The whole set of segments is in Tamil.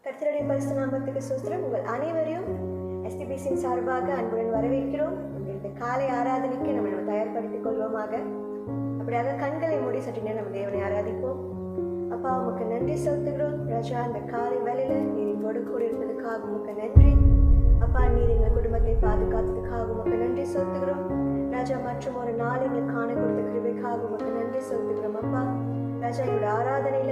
கர்த்தருடைய பரிசுத்த நாமத்துக்கு ஸ்தோத்திரம். உங்கள் அனைவரையும் STBCயின் சார்பாக அன்புடன் வரவேற்கிறோம். இந்த காலை ஆராதனைக்கு நம்ம தயார்படுத்திக் கொள்வோமாக. அப்படியாக கண்களை மூடி சற்று நேரம் நம்ம தேவனை ஆராதிப்போம். அப்பா, உமக்கு நன்றி செலுத்துகிறோம் ராஜா. இந்த காலை வேளையில நீர் எங்களோடு கூட இருப்பதற்காக உமக்கு நன்றி அப்பா. நீர் எங்கள் குடும்பத்தை பாதுகாத்ததுக்காக உமக்கு நன்றி செலுத்துகிறோம் ராஜா. மற்றும் ஒரு நாள் எங்களுக்கு காண கொடுத்த கிருபைக்காக உமக்கு நன்றி செலுத்துகிறோம் அப்பா. ராஜா, எங்களோட ஆராதனையில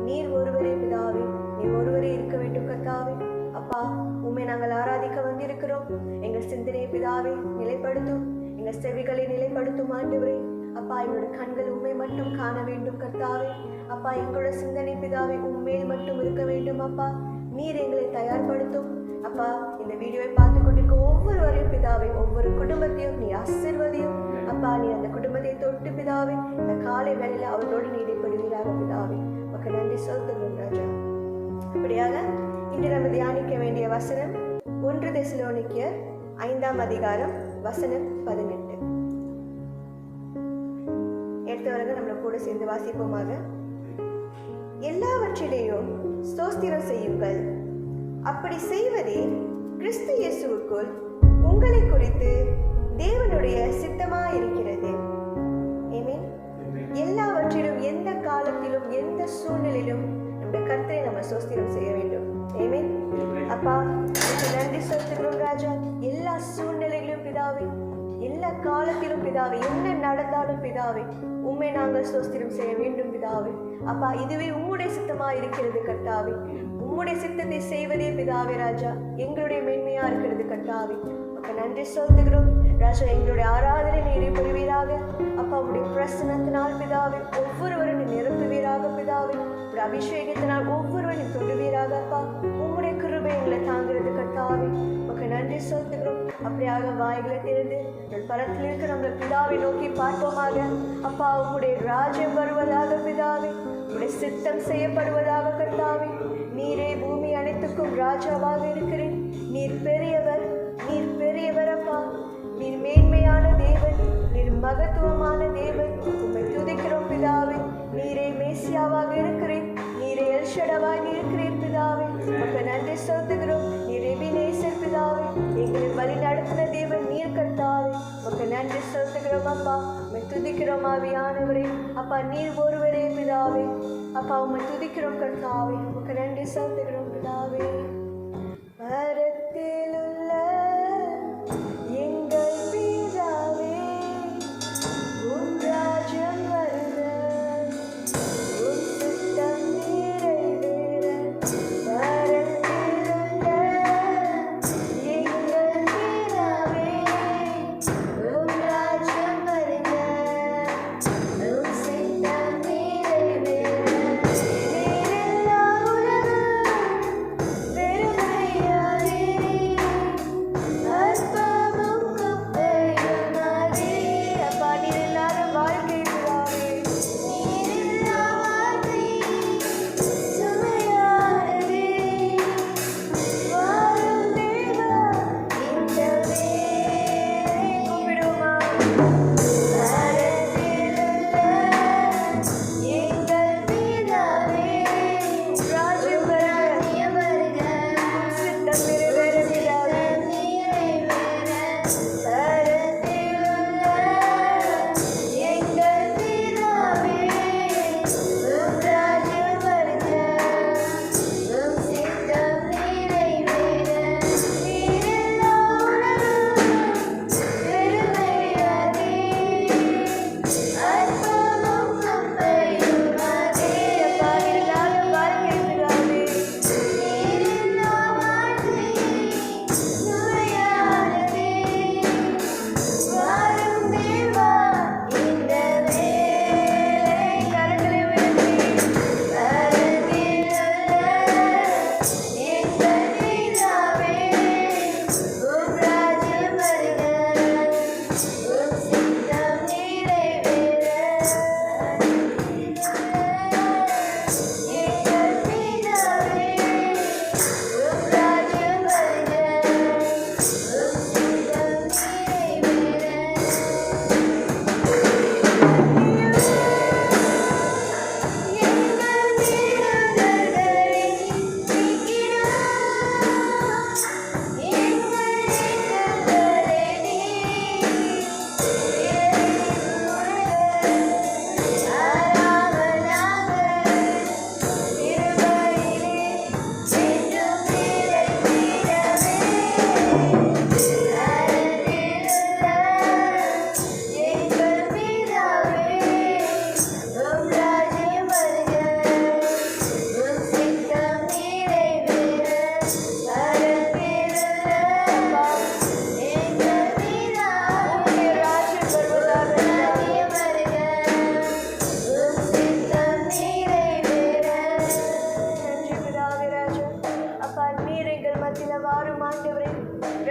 நீர் ஒருவரே பிதாவே, நீர் ஒருவரே இருக்க வேண்டும் கர்த்தாவே. அப்பா, உம்மை நாங்கள் ஆராதிக்க வந்திருக்கிறோம். எங்கள் சிந்தனையை பிதாவே நிலைப்படுத்தும், எங்கள் செவிகளை நிலைப்படுத்தும் ஆண்டவரே. அப்பா, எங்களோட கண்கள் உண்மை மட்டும் காண வேண்டும் கர்த்தாவே. அப்பா, எங்களோட சிந்தனை பிதாவே உண்மையில் மட்டும் இருக்க வேண்டும் அப்பா. நீர் எங்களை தயார்படுத்தும் அப்பா. இந்த வீடியோவை பார்த்து கொண்டிருக்க ஒவ்வொருவரையும் பிதாவே, ஒவ்வொரு குடும்பத்தையும் நீ ஆசீர்வதியும் அப்பா. நீ அந்த குடும்பத்தை தொட்டு பிதாவே இந்த காலை வேளையில அவர்களோடு நீ இடைப்படுவீராக பிதாவே. உமக்கு நன்றி செலுத்துகிறோம் ராஜா. அப்படியாக இன்று நம்ம தியானிக்க வேண்டிய வசனம் 1 தெசலோனிக்கேயர் 5ஆம் அதிகாரம் வசனம் 18. எடுத்தவர்கள் நம்மளை கூட சேர்ந்து வாசிப்போமாக. எல்லாவற்றிலேயும் ஸ்தோத்திரம் செய்யுங்கள், அப்படி செய்வதே கிறிஸ்து இயேசுவுக்குள் உங்களை குறித்து தேவனுடைய சித்தமாயிருக்கிறது. ஆமென். எல்லாவற்றிலும், எந்த காலத்திலும், எந்த சூழ்நிலையிலும் நம்முடைய கர்த்தரை நம்ம ஸ்தோத்திரம் செய்ய வேண்டும். ஆமென். அப்பா, நன்றி செலுத்துகிறோம் ராஜா. எல்லா சூழ்நிலைகளிலும் பிதாவே, எல்லா காலத்திலும் பிதாவே, என்ன நடந்தாலும் பிதாவே உம்மை நாங்கள் ஸ்தோத்திரம் செய்ய வேண்டும் பிதாவே. அப்பா, இதுவே உம்முடைய சித்தமா இருக்கிறது கர்த்தாவே. உம்முடைய சித்தத்தை செய்வதே பிதாவே ராஜா எங்களுடைய மேன்மையா இருக்கிறது கர்த்தாவே. நன்றி செலுத்துகிறோம் ராஜா. எங்களுடைய ஆராதனை நீரை பெறுவீராக அப்பா. உடைய பிரசனத்தினால் பிதாவே ஒவ்வொருவரும் நீ நிரப்புவீராக பிதாவே. உடைய அபிஷேகத்தினால் ஒவ்வொருவரும் தொடுவீராக அப்பா. உங்களுடைய கிருபை எங்களை தாங்கிறது கர்த்தாவே. உனக்கு நன்றி செலுத்துகிறோம். அப்படியாக வாய்களை திறந்து பரத்தில் இருக்க நம்ம பிதாவை நோக்கி பார்ப்போமாக. அப்பா, உங்களுடைய ராஜ்யம் வருவதாக பிதாவே, உங்களுடைய சித்தம் செய்யப்படுவதாக கர்த்தாவே. நீரே பூமி அனைத்துக்கும் ராஜாவாக இருக்கிறேன். நீர் பெரியவர், நீர் பெரியவர் அப்பா. நீர் மேன்மையான தேவன், நீர் மகத்துவமான தேவன். உம்மை துதிக்கிறோம் பிதாவே. நீரே மேசியாவாக இருக்கிறேன், நீரே எல்ஷடாவாக இருக்கிறேன் பிதாவே. உமக்கு நன்றி செலுத்துகிறோம். நீர் எபினேசர் பிதாவே, எங்களை வழி நடத்தின தேவன் நீர் கர்த்தாவே. உமக்கு நன்றி செலுத்துகிறோம் அப்பா. உம்மை துதிக்கிறோம் ஆவியானவரே. அப்பா, நீர் ஒருவரே பிதாவே. அப்பா, உம்மை துதிக்கிறோம் கர்த்தாவே. உமக்கு நன்றி செலுத்துகிறோம் பிதாவே. பரத்தில் உள்ள எங்கள் பிதாவே, உம் ராஜ்யம் வருக, உம் சித்தம் நிறைவேற. பரத்தில் உள்ள எங்கள் பிதாவே, உம் ராஜ்யம் வருக, உம் சித்தம் நிறைவேற. நீரெல்லா உலகம் பெருமையாலே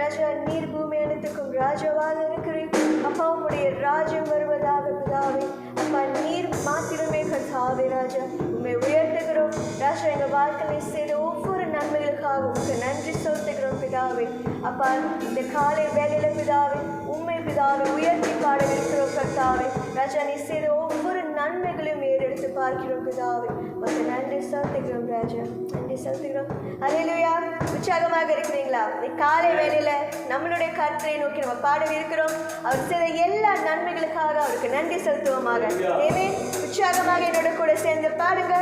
ராஜா, நீர் பூமி அனைத்துக்கும் ராஜாவாக இருக்கிறீர். அப்பா, உம்முடைய ராஜ்யம் வருவதாக பிதாவே. அப்பா, நீர் மாத்திரமே கர்த்தாவே ராஜா. உம்மை உயர்த்துகிறோம் ராஜா. எங்கள் வாழ்க்கையில் செய்த ஒவ்வொரு நன்மைகளுக்காக உமக்கு நன்றி செலுத்துகிறோம் பிதாவே. அப்பா, இந்த காலை வேலையில பிதாவே உம்மை பிதாவை உயர்த்தி பாட இருக்கிறோம் கர்த்தாவே ராஜா. நீ செய்த ஒவ்வொரு நன்மைகளையும் ஏறெடுத்து பார்க்கிறோம் பிதாவே. உமக்கு நன்றி செலுத்துகிறோம் ராஜா, நன்றி செலுத்துகிறோம். அல்லேலூயா. உற்சாகமாக இருக்கிறீங்களா? இந்த காலை வேலையில நம்மளுடைய கர்த்தரை நோக்கி நம்ம பாட இருக்கிறோம். அவர் செய்த எல்லா நன்மைகளுக்காக அவருக்கு நன்றி செலுத்துவோமாக. ஆமென். உற்சாகமாக என்னோட கூட சேர்ந்து பாடுங்க.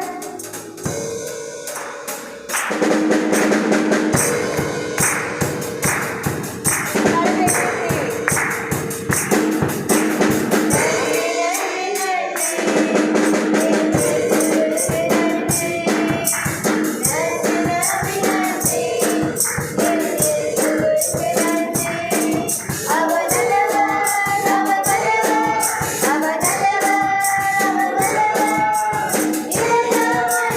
Thank you.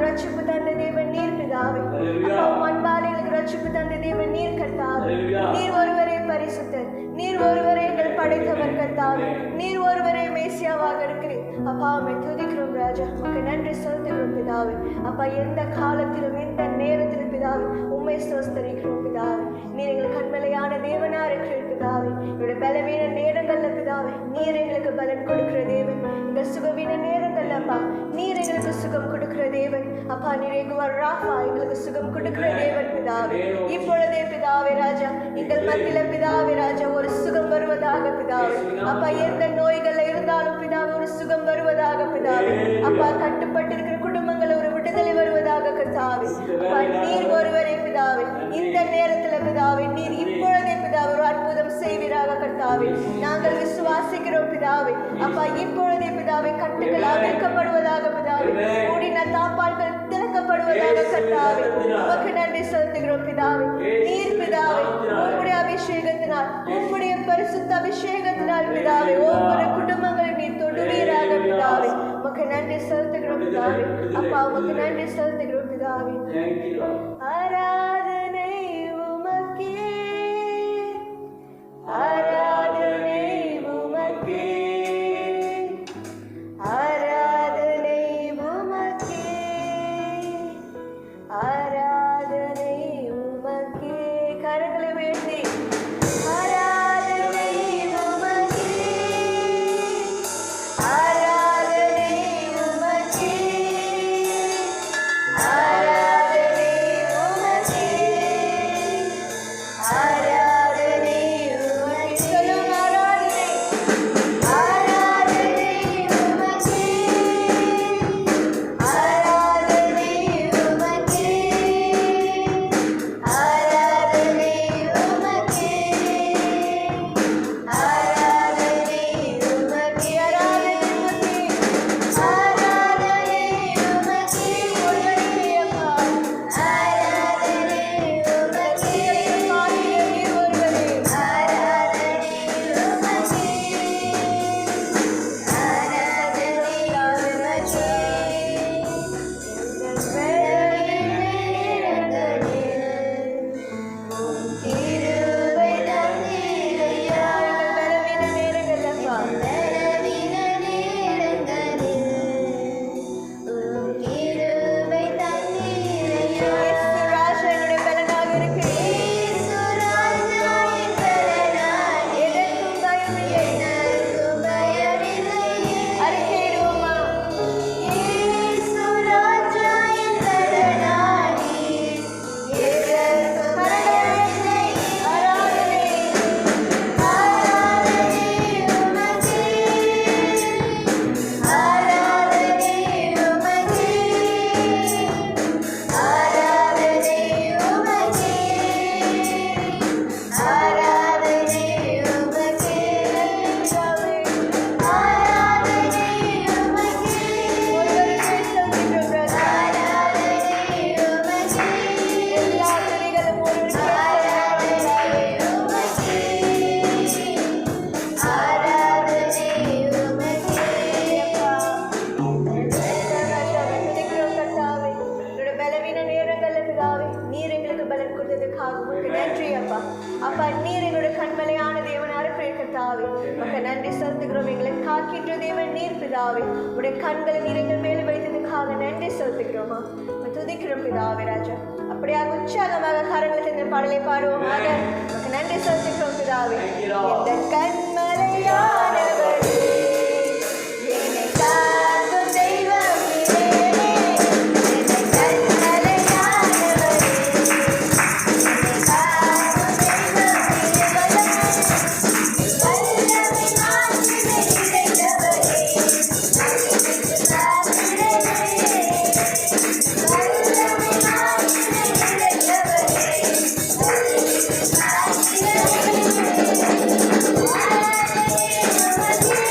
ரட்சிப்பு தந்த தேவன் நீர் பிதாவே. அப்பா அன்பால் எங்களுக்கு ரட்சிப்பு தந்த தேவன் நீர் கர்த்தாவே. நீர் ஒருவரே பரிசுத்தர், நீர் ஒருவரே எங்கள் படைத்தவர் கர்த்தாவே, நீர் ஒருவரே மேசியாவாக இருக்கிறேன். அப்பா உம்மை துதிக்கிறோம் ராஜா, உமக்கு நன்றி செலுத்துகிறோம் பிதாவே. அப்பா எந்த காலத்திலும் எந்த நேரத்திலும் பிதாவே உம்மை ஸ்தோத்திரிக்கிறோம் பிதாவே. நீர் எங்களுக்கு கண்மலையான தேவனா இருக்கிற பிதாவே. என்னுடைய பலவீன நேரங்கள்ல பிதாவே நீர் எங்களுக்கு பலன் கொடுக்கிற தேவன். எங்கள் சுகவீன நேரங்கள்ல அப்பா நீர் எங்களுக்கு சுகம் கொடுக்கிற தேவன். அப்பா நீர் எங்குவார் ராஃபா, எங்களுக்கு சுகம் கொடுக்கிற தேவன் பிதாவே. இப்பொழுதே பிதாவே ராஜா எங்கள் மத்தியில பிதாவே ராஜா ஒரு சுகம் வருவதாக பிதாவே. அப்பா எந்த நோய்கள் இருந்தாலும் பிதாவே ஒரு சுகம் வருவதாக பிதாவே. அப்பா கட்டுப்பட்டிருக்கிற குடும்பங்கள் ஒரு விடுதலை வருவதாக கர்த்தாவே. அப்பா நீர் ஒருவரே பிதாவே. இந்த நேரத்துல பிதாவே நீர் இப்பொழுதே பிதாவே ஒரு அற்புதம் செய்வீராக கர்த்தாவே. நாங்கள் விசுவாசிக்கிறோம் பிதாவே. அப்பா இப்பொழுதே பிதாவே கட்டுகள் அவிழ்க்கப்படுவதாக பிதாவே. மூடின தாப்பால்கள் திறக்கப்படுவதாக கர்த்தாவே. உமக்கு நன்றி செலுத்துகிறோம் பிதாவே. நீர் பிதாவே உம்முடைய அபிஷேகத்தினால், உம்முடைய பரிசுத்த அபிஷேகத்தினால் பிதாவே ஒவ்வொரு குடும்பங்களை நீர் தொடுவீராக பிதாவே. உமக்கு நன்றி செலுத்துகிறோம் பிதாவே. அப்பா உமக்கு நன்றி செலுத்துகிறோம் பிதாவே. ஆராதனை உமக்கே, ஆராதனை உமக்கே, ஆராதனை உமக்கே, ஆராதனை உமக்கே. கரங்களை உயர்த்தி ஆராதனை உமக்கே, ஆராதனை உமக்கே, ஆராதனை உமக்கே, ஆராதனை உமக்கே. சொல்லுங்க ஆராதனை, ஆராதனை உமக்கே, ஆராதனை உமக்கே, ஆராதனை உமக்கே, ஆராதனை உமக்கே, ஆராதனை உமக்கே, ஆராதனை உமக்கே. ஒருவரே அப்பா, ஆராதனை உமக்கே, நீர் ஒருவரே, ஆராதனை உமக்கே, ஆராதனை உமக்கே. எங்கள் பலவீன நேரங்களில் உம் கிருபை தந்தீரையா. எங்கள் பலவீன நேரங்கள் அப்பா, பலவீன நேரங்களில் உம் கிருபை தந்தீரையா. இயேசு ராஜா என்னுடைய பலனாக இருக்கிறீர். இயேசு ராஜா என் பலனாக, எதற்கும் பயமில்லை, எதற்கும் பயமில்லை. அறிக்கையிடுவோமா? இயேசு ராஜா என் பலனாகி, எதற்கும் பயமில்லை. ஆராதனை, ஆராதனை உமக்கே, ஆராதனை உமக்கே, ஆராதனை உமக்கே, ஆராதனை உமக்கே. ஆராதனை உமக்கே, ஒருவருக்கே செலுத்துகிறோம் ராஜா. ஆராதனை உமக்கே, எல்லா துதிகளும் ஒருவருக்கே. ஆராதனை உமக்கே, ஆராதனை உமக்கே. என்னுடைய பலவீன நேரங்கள்ல பிதாவே நீர் எங்களுக்கு பலன் கொடுத்ததுக்காக உமக்கு நன்றி அப்பா. அப்பா நீர் எங்களுடைய கண்மலையான தேவனாக இருக்கிற கர்த்தாவே உமக்கு நன்றி செலுத்துகிறோம். எங்களை காக்கின்ற தேவன் நீர் பிதாவே. உடைய கண்களை நீர் எங்கள் மேல் வைத்ததுக்காக நன்றி செலுத்துகிறோமா. துதிக்கிறோம் பிதாவே ராஜா. அப்படியாக உற்சாகமாக கரங்களை இந்த பாடலை பாடுவோமாக. உமக்கு நன்றி செலுத்துகிறோம் பிதாவே. இந்த கண்மலையானவரே, என்னை காக்கும் தெய்வம் நீரே. என்னை கண்மலையானவரே, என்னை காக்கும் தெய்வம் நீரே. வல்லமை மாற்றினை நிறைந்தவரே, நம்பிக்கை சாத்திரரே. வல்லமை மாற்றினை நிறைந்தவரே, நம்பிக்கை சாத்திரரே. ஆராதனை உமக்கே,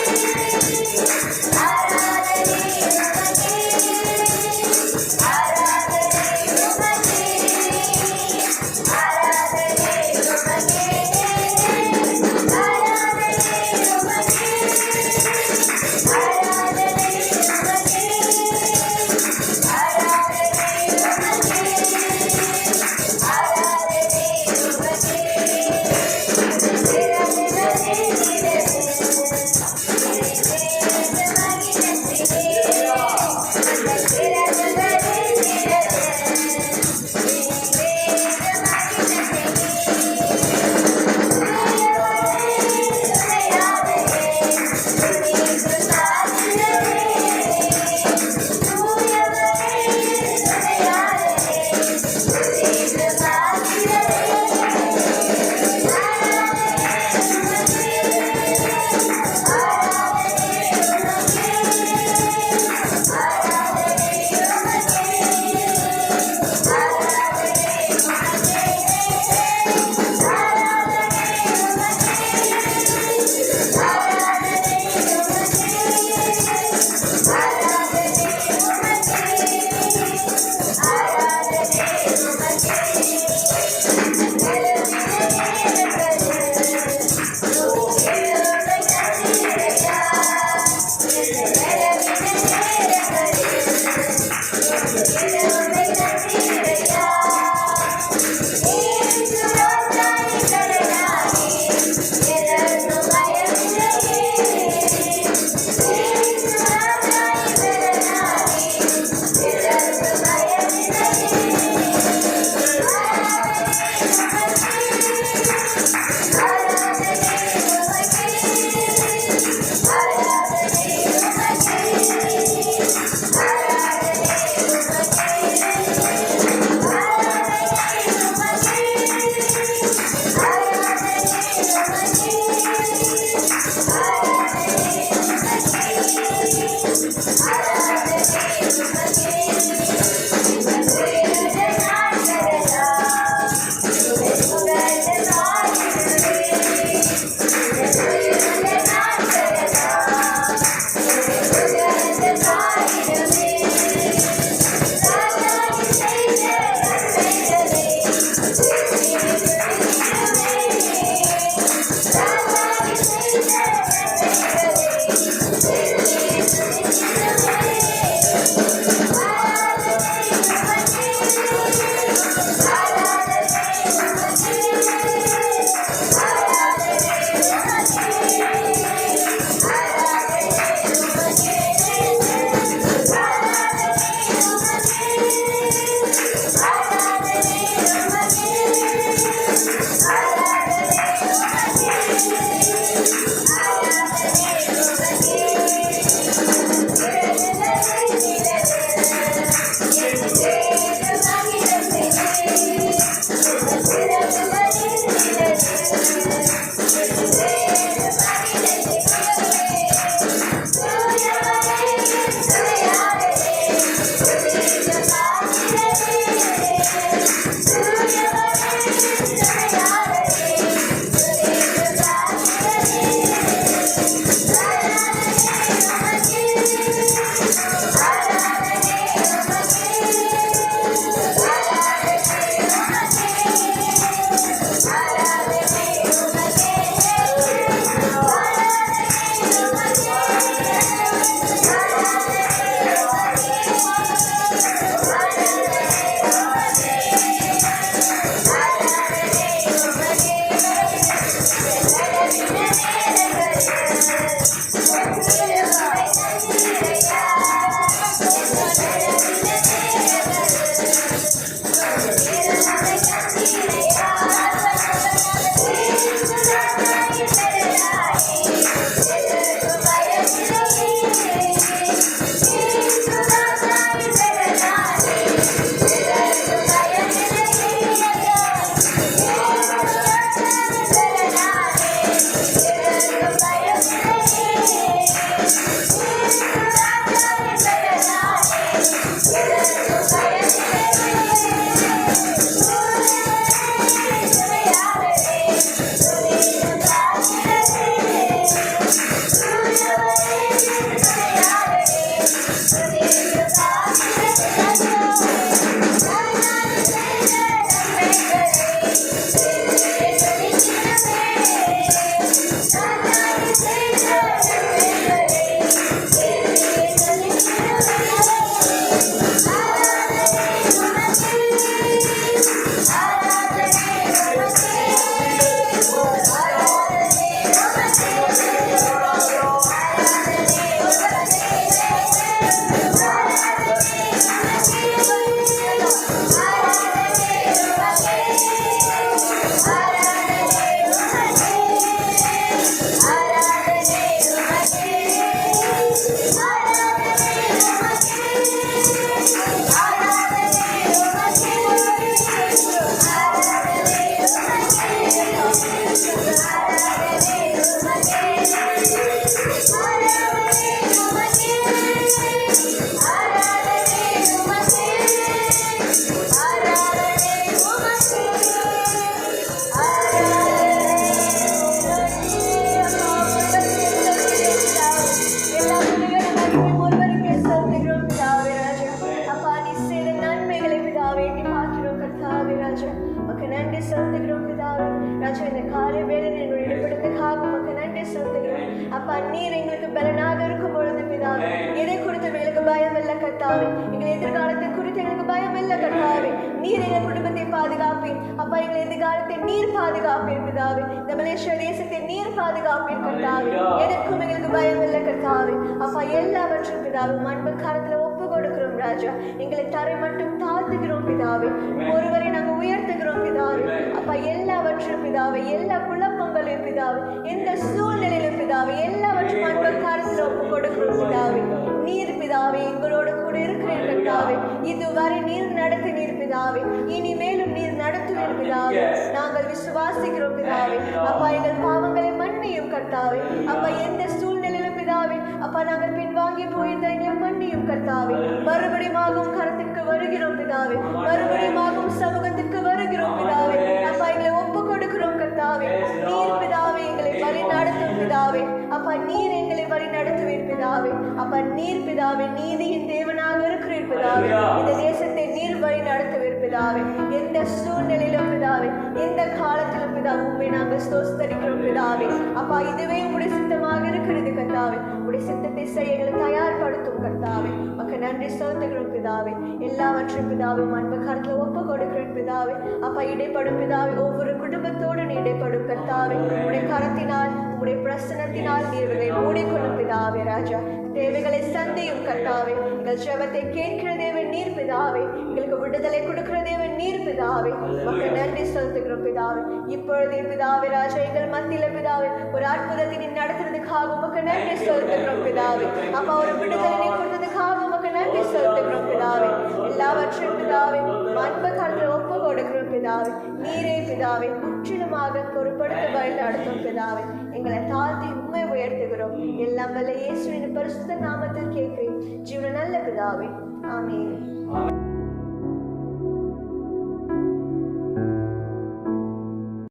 கர்த்தாவே. எங்கள் எதிர்காலத்தை குறித்து எங்களுக்கு பயம் இல்லை கர்த்தாவே. நீர் எங்கள் குடும்பத்தை பாதுகாப்பேன் அப்பா. எங்கள் எதிர்காலத்தை நீர் பாதுகாப்பேன் பிதாவே. இந்த மலேசியா தேசத்தை நீர் பாதுகாப்பேன் கர்த்தாவே. எனக்கும் எங்களுக்கு பயம் இல்லை கர்த்தாவே அப்பா. எல்லாவற்றும் பிதாவே அன்பு கரத்துல ஒப்பு கொடுக்கிறோம் ராஜா. எங்களை தரை மட்டும் தாழ்த்துகிறோம் பிதாவே. ஒருவரை நாங்கள் உயர்த்துகிறோம் பிதாவே அப்பா. எல்லாவற்றும் பிதாவே, எல்லா குழப்பங்களையும் பிதாவே, எந்த சூழ்நிலையிலும் பிதாவே, எல்லாவற்றும் அன்பு கரத்துல ஒப்பு கொடுக்கிறோம் பிதாவே. நீர் பிதாவே எங்களோடு கூட இருக்கிறேன் கர்த்தாவே. இதுவரை நீர் நடத்தினீர் பிதாவே, இனிமேலும் நீர் நடத்துவீர் பிதாவே. நாங்கள் விசுவாசிக்கிறோம் பிதாவே அப்பா. எங்கள் பாவங்களை மன்னியும் கர்த்தாவே அப்பா. எந்த சூழ்நிலையிலும் பிதாவே அப்பா நாங்கள் பின்வாங்கி போயிருந்த எங்களை மன்னியும் கர்த்தாவே. மறுபடியும் கரத்திற்கு வருகிறோம் பிதாவே. மறுபடியும் சமூகத்திற்கு வருகிறோம் பிதாவே அப்பா. எங்களை ஒப்பு கொடுக்கிறோம் கர்த்தாவே. நீர் பிதாவே எங்களை வழி நடத்தும் பிதாவே அப்பா. நீர் எங்களை வழி நடத்துவீர் பிதாவே அப்பா. நீர் பிதாவே நீதியின் தேவனாக இருக்கிறீர் பிதாவே. இந்த தேசத்தை நீர் வழி நடத்துவீர் பிதாவே. எந்த சூழ்நிலையிலும் பிதாவே, எந்த காலத்திலும் பிதாவே உண்மை நாங்கள் ஸ்தோத்திரிக்கிறோம் பிதாவே அப்பா. இதுவே உங்களுடைய சித்தமாக இருக்கிறது கர்த்தாவே. உங்களுடைய சித்தத்தை செய்ய எங்களை தயார்படுத்தும் கர்த்தாவே. மக்கள் நன்றி செலுத்துகிறோம் பிதாவே. எல்லாவற்றையும் பிதாவே அன்பு கரத்துல ஒப்பு கொடுக்கிறேன் பிதாவே அப்பா. இடைப்படும் பிதாவே ஒவ்வொரு குடும்பத்தோடு நீ இடைப்படும் கர்த்தாவே. உடைய கரத்தினால் உடைய பிரசனத்தினால் நீர்களை மூடிக்கொள்ளும் பிதாவே ராஜா. தேவைகளை சந்தியும் கர்த்தாவே. எங்கள் ஜெபத்தை கேட்கிற தேவன் நீர் பிதாவே. எங்களுக்கு விடுதலை கொடுக்கிற தேவன் நீர் பிதாவே. மக்கள் நன்றி செலுத்துகிறோம் பிதாவே. இப்பொழுதே பிதாவே ராஜா எங்கள் மத்தியில பிதாவே ஒரு அற்புதத்தை நீ நடத்துறதுக்காக உமக்கு நன்றி செலுத்துகிறோம் பிதாவே அப்பா. ஒரு விடுதலை கொடுத்ததுக்காக உமக்கு நன்றி செலுத்துகிறோம் பிதாவே. எல்லாவற்றையும் பிதாவே அன்பு கரத்தில் ஒப்பு கொடுக்கிறோம் பிதாவே. நீரே பிதாவே முற்றிலுமாக பொறுப்படுத்த வழி நடத்தும் பிதாவே. எங்களை தாழ்த்தி உண்மை உயர்த்துகிறோம். எல்லாம் வல்ல இயேசுவின் பரிசுத்த நாமத்தில் கேட்கிறேன் ஜீவன நல்ல பிதாவே. ஆமென்.